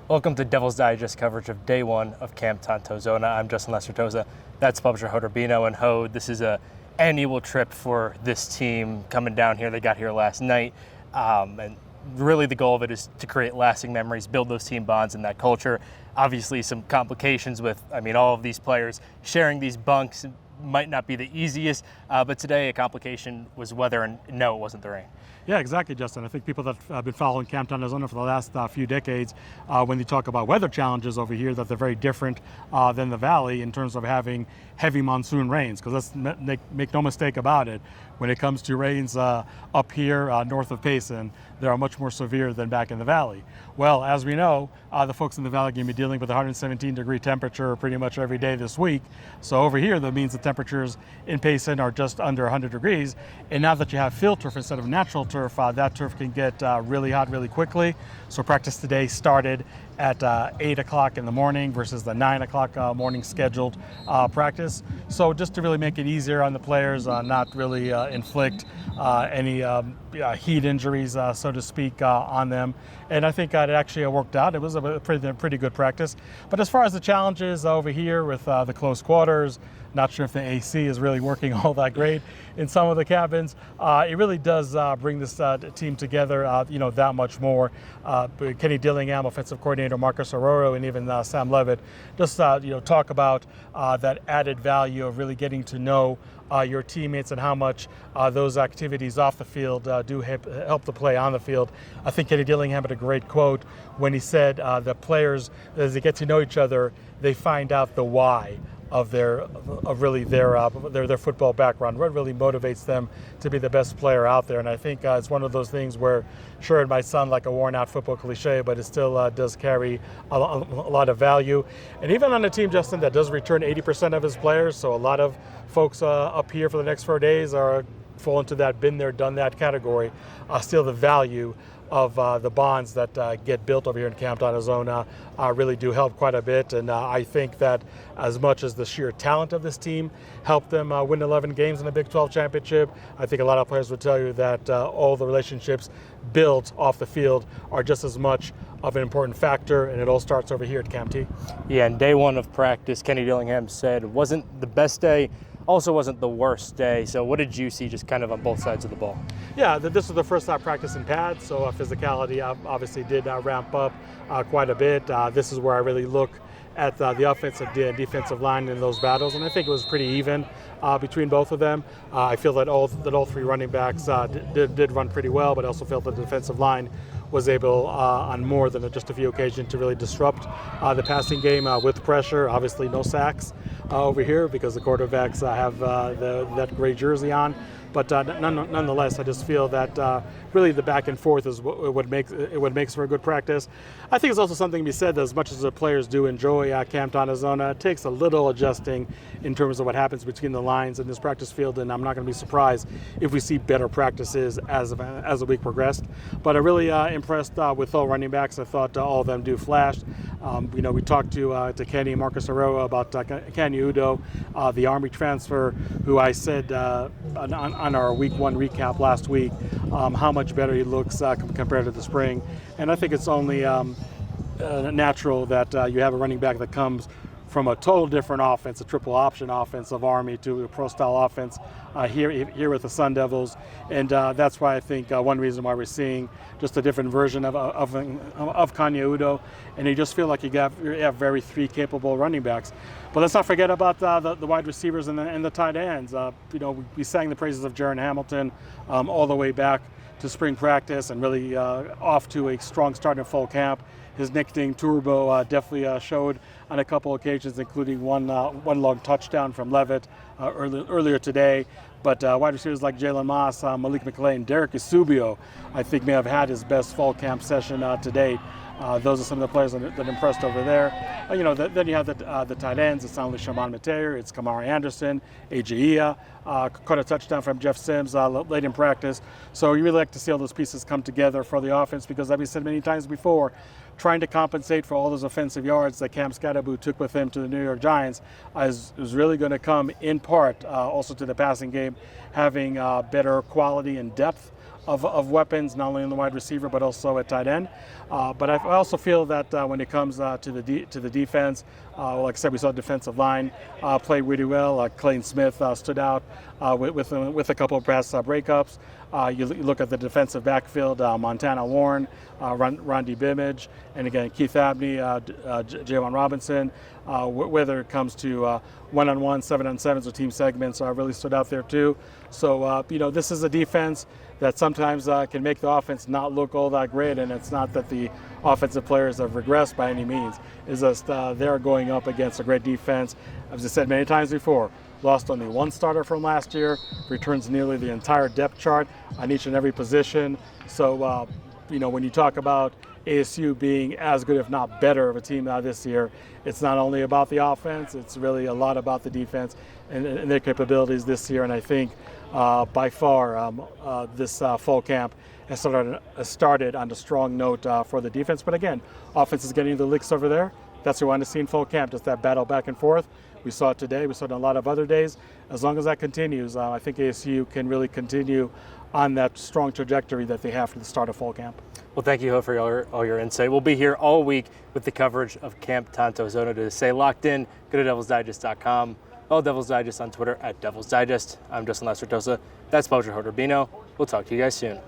Welcome to Devil's Digest coverage of day one of Camp Tontozona. I'm Justin Lester-Toza. That's publisher Hoder Bino and Hode. This is a annual trip for this team coming down here. They got here last night. And really the goal of it is to create lasting memories, build those team bonds and that culture. Obviously some complications with, all of these players sharing these bunks might not be the easiest, but today a complication was weather, and no, it wasn't the rain. Yeah, exactly, Justin. I think people that have been following Camp Tontozona for the last few decades, when they talk about weather challenges over here, that they're very different than the Valley in terms of having heavy monsoon rains. Because let's make no mistake about it, when it comes to rains up here north of Payson, they are much more severe than back in the Valley. Well, as we know, the folks in the Valley are going to be dealing with 117-degree temperature pretty much every day this week. So over here, that means the temperatures in Payson are just under 100 degrees. And now that you have field turf instead of natural turf, that turf can get really hot really quickly. So practice today started at 8 o'clock in the morning versus the 9 o'clock morning scheduled practice. So just to really make it easier on the players, not really inflict any heat injuries, so to speak, on them. And I think it actually worked out. It was a pretty good practice. But as far as the challenges over here with the close quarters, not sure if the AC is really working all that great in some of the cabins. It really does bring this team together, that much more. Kenny Dillingham, offensive coordinator, Marcus Arroyo, and even Sam Levitt just talk about that added value of really getting to know your teammates and how much those activities off the field do help the play on the field. I think Kenny Dillingham had a great quote when he said the players, as they get to know each other, they find out the why of their football background, what really motivates them to be the best player out there. And I think it's one of those things where, sure, it might sound like a worn-out football cliche, but it still does carry a lot of value. And even on a team, Justin, that does return 80% of his players, so a lot of folks up here for the next 4 days fall into that been there, done that category. Still, the value of the bonds that get built over here in Camp Tontozona really do help quite a bit. And I think that as much as the sheer talent of this team helped them win 11 games in the Big 12 championship, I think a lot of players would tell you that all the relationships built off the field are just as much of an important factor, and it all starts over here at Camp T. Yeah, and day one of practice, Kenny Dillingham said it wasn't the best day, also wasn't the worst day. So what did you see just kind of on both sides of the ball? Yeah, this was the first practice in pads, so physicality obviously did ramp up quite a bit. This is where I really look at the offensive and defensive line in those battles, and I think it was pretty even between both of them. I feel that all three running backs did run pretty well, but I also felt that the defensive line was able on more than just a few occasions to really disrupt the passing game with pressure. Obviously no sacks over here because the quarterbacks have that gray jersey on. But nonetheless, I just feel that really the back and forth is what makes for a good practice. I think it's also something to be said that as much as the players do enjoy Camp Tontozona, it takes a little adjusting in terms of what happens between the lines in this practice field, and I'm not going to be surprised if we see better practices as the week progressed. But I'm really impressed with all running backs. I thought all of them do flash. We talked to Kenny and Marcus Arroyo about Kenny Udo, the Army transfer, who I said on our week one recap last week, how much better he looks compared to the spring. And I think it's only natural that you have a running back that comes from a total different offense, a triple option offense of Army, to a pro-style offense here with the Sun Devils. And that's why I think one reason why we're seeing just a different version of Kanye Udo. And you just feel like you have very three capable running backs. But let's not forget about the wide receivers and the tight ends. We sang the praises of Jaron Hamilton all the way back to spring practice, and really off to a strong start in fall camp. His nickname Turbo definitely showed on a couple occasions, including one long touchdown from Levitt earlier today. But wide receivers like Jalen Moss, Malik McLean, Derek Isubio, I think may have had his best fall camp session to date. Those are some of the players that impressed over there. Then you have the tight ends. It's not only Shaman Mateer, it's Kamari Anderson, Ajia, caught a touchdown from Jeff Sims late in practice. So you really like to see all those pieces come together for the offense, because as we said many times before, trying to compensate for all those offensive yards that Cam Scadaboo took with him to the New York Giants is really going to come in part also to the passing game, having better quality and depth of weapons, not only in the wide receiver but also at tight end. But I also feel that when it comes to the defense, like I said, we saw defensive line play really well. Clayton Smith stood out with a couple of pass breakups. You look at the defensive backfield, Montana Warren, Rondi Bimage, and again Keith Abney, Javon Robinson. Whether it comes to one-on-one, 7-on-7s, or team segments, really stood out there too. So this is a defense that sometimes can make the offense not look all that great, and it's not that the offensive players have regressed by any means. It's just they're going up against a great defense. As I said many times before, lost only one starter from last year, returns nearly the entire depth chart on each and every position. So, when you talk about ASU being as good, if not better, of a team this year, it's not only about the offense, it's really a lot about the defense and their capabilities this year. And I think by far this fall camp has started on a strong note for the defense. But again, offense is getting the licks over there. That's what we want to see in fall camp, just that battle back and forth. We saw it today. We saw it on a lot of other days. As long as that continues, I think ASU can really continue on that strong trajectory that they have for the start of fall camp. Well, thank you, Ho, for all your insight. We'll be here all week with the coverage of Camp Tontozona. To stay locked in, go to DevilsDigest.com. Follow Devils Digest on Twitter at DevilsDigest. I'm Justin Lestertosa. That's Publisher Hoder Bino. We'll talk to you guys soon.